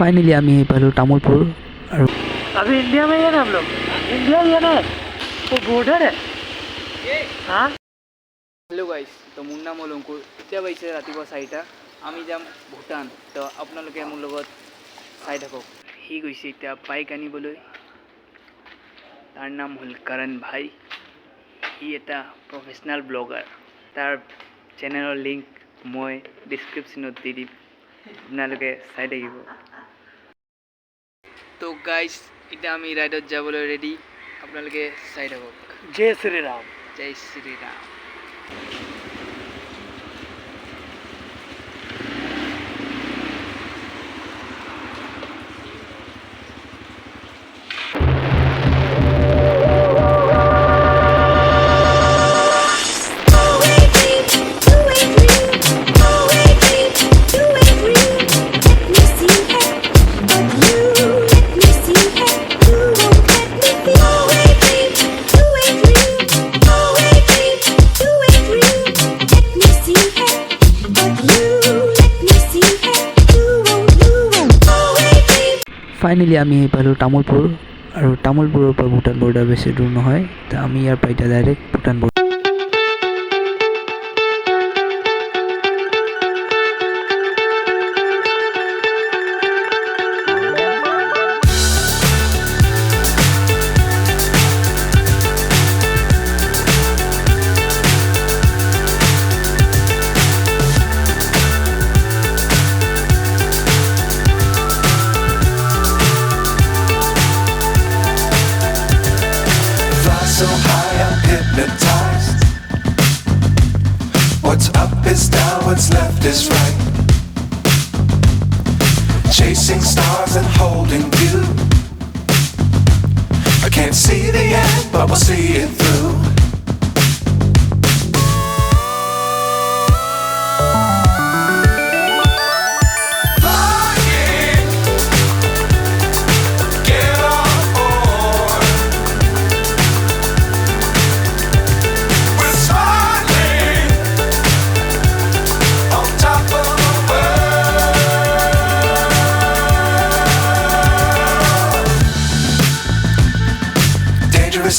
Finally आमी आहि पालो तामुलपुर और अभी इंडिया में ही है ना हम लोग। इंडिया ही है ना, तो बॉर्डर है। हाँ हेलो गाइस, तो মোৰ নাম হ'ল অংকুৰ। এতিয়া পাইছে ৰাতিপুৱা 4টা। আমি যাম ভূটান। তো আপোনালোকে মোৰ লগত চাই থাকক। সি গৈছে এতিয়া বাইক আনিবলৈ। তাৰ নাম হ'ল কৰণ ভাই। সি এটা প্ৰফেচনেল ব্লগাৰ। তাৰ চেনেলৰ লিংক মই ডিছক্ৰিপশ্যনত দি দিম, আপোনালোকে চাই থাকিব। তো গাইস, এতিয়া আমি ৰাইডত যাবলৈ ৰেডি, আপোনালোকে চাই থাকক। जय श्री राम। जय श्री राम। फाइनली आमी आहि पालो तामुलपुर और तामुलपुৰৰ পৰা ভূটান বৰ্ডাৰ বেছি দূৰ নহয়। তো আমি ইয়াৰ পৰা এতিয়া direct Bhutan border. So high, I'm hypnotized. What's up is down, what's left is right. Chasing stars and holding you. I can't see the end, but we'll see it through.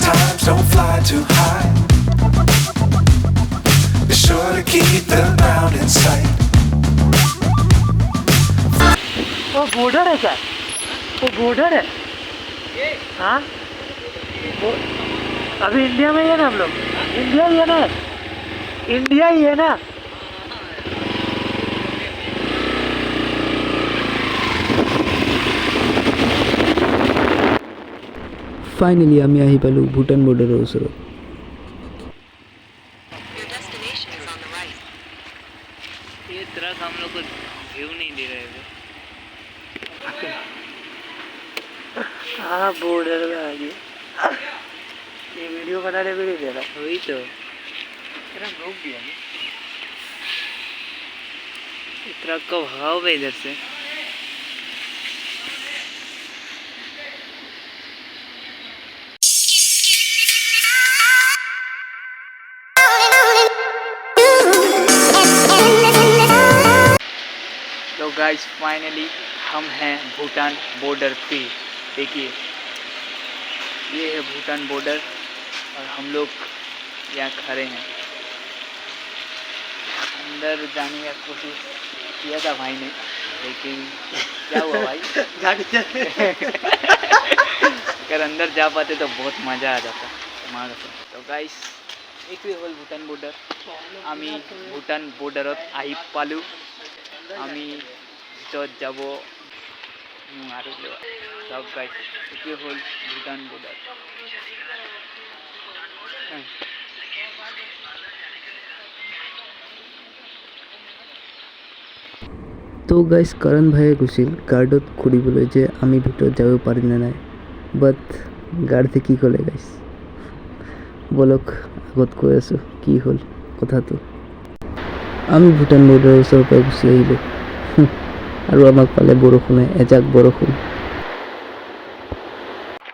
Times don't fly too high. Be sure to keep the ground in sight. वो border है क्या? वो border है। हाँ अभी India में ही है ना हम लोग। इंडिया ही है ना, इंडिया ही है ना। फाइनली आमी आहि पालो भूटान बॉर्डৰৰ ওচৰত। ये ट्रक हम लोग को व्यू नहीं दे रहे थे। हाँ बॉर्डर में आ गए। ये वीडियो बनाने भी नहीं दे रहा। वही तो रोक दिया ट्रक को भगाओ बे इधर से। तो गाइस फाइनली हम हैं भूटान बॉर्डर पे। देखिए ये है भूटान बॉर्डर और हम लोग यहाँ खड़े हैं। अंदर जाने का कोशिश किया था भाई ने, लेकिन क्या हुआ भाई अगर अंदर जा पाते तो बहुत मज़ा आ जाता हमारे से। तो गाइस এইটোৱে হ'ল ভূটান বৰ্ডাৰ। আমি ভূটান বৰ্ডাৰত আহি পালোঁ। আমি ভিতৰত যাব আৰু চাওক গাইছ, এইটোৱে হ'ল ভূটান বৰ্ডাৰ। তো গাইছ কৰণ ভাইয়ে কৈছিল গাৰ্ডত সুধিবলৈ যে আমি ভিতৰত যাব পাৰিম নে নাই, বাট গাৰ্ডে কি ক'লে গাইছ বলক আগত কৈ আছোঁ কি হ'ল কথাটো। আমি ভূটান বৰ্ডাৰৰ ওচৰৰ পৰা গুচি আহিলোঁ আৰু আমাক পালে বৰষুণে, এজাক বৰষুণ।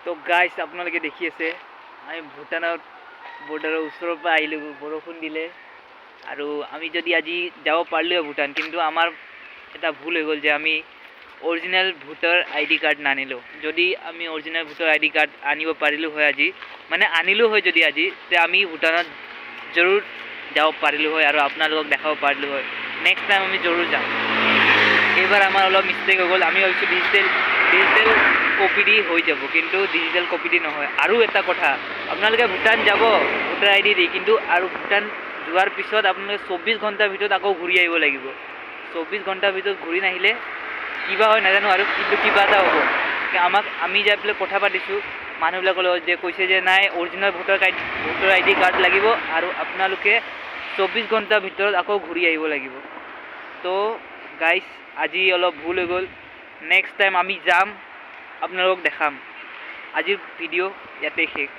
তো গাইছ আপোনালোকে দেখি আছে আমি ভূটানৰ বৰ্ডাৰৰ ওচৰৰ পৰা আহিলোঁ, বৰষুণ দিলে আৰু আমি যদি আজি যাব পাৰিলোঁ ভূটান, কিন্তু আমাৰ এটা ভুল হৈ গ'ল যে আমি অৰিজিনেল ভোটাৰ ID কাৰ্ড নানিলোঁ যদি আমি অৰিজিনেল ভোটাৰ ID কাৰ্ড আনিব পাৰিলোঁ হয় আজি মানে আনিলোঁ হয় যদি আজি তে আমি ভূটানত জৰুৰ যাব পাৰিলোঁ হয় আৰু আপোনালোকক দেখাব পাৰিলোঁ হয় নেক্সট টাইম আমি জৰুৰ যাম এইবাৰ আমাৰ অলপ মিষ্টেক হৈ গ'ল আমি ভাবিছোঁ ডিজিটেল কপি দি হৈ যাব কিন্তু ডিজিটেল কপি দি নহয় আৰু এটা কথা আপোনালোকে ভূটান যাব ভোটাৰ ID দি কিন্তু আৰু ভূটান যোৱাৰ পিছত আপোনালোকে 24 ঘণ্টাৰ ভিতৰত আকৌ ঘূৰি আহিব লাগিব 24 ঘণ্টাৰ ভিতৰত ঘূৰি নাহিলে কিবা হয় নাজানো আৰু কিন্তু কিবা এটা হ'ব আমি যাই পেলাই কথা পাতিছোঁ মানুহবিলাকৰ লগত যে কৈছে যে নাই অৰিজিনেল ভোটাৰ ID কাৰ্ড লাগিব আৰু আপোনালোকে 24 ঘণ্টাৰ ভিতৰত আকৌ ঘূৰি আহিব লাগিব তো গাইজ আজি অলপ ভুল হৈ গ'ল নেক্সট টাইম আমি যাম আপোনালোকক দেখাম আজিৰ ভিডিঅ' ইয়াতে শেষ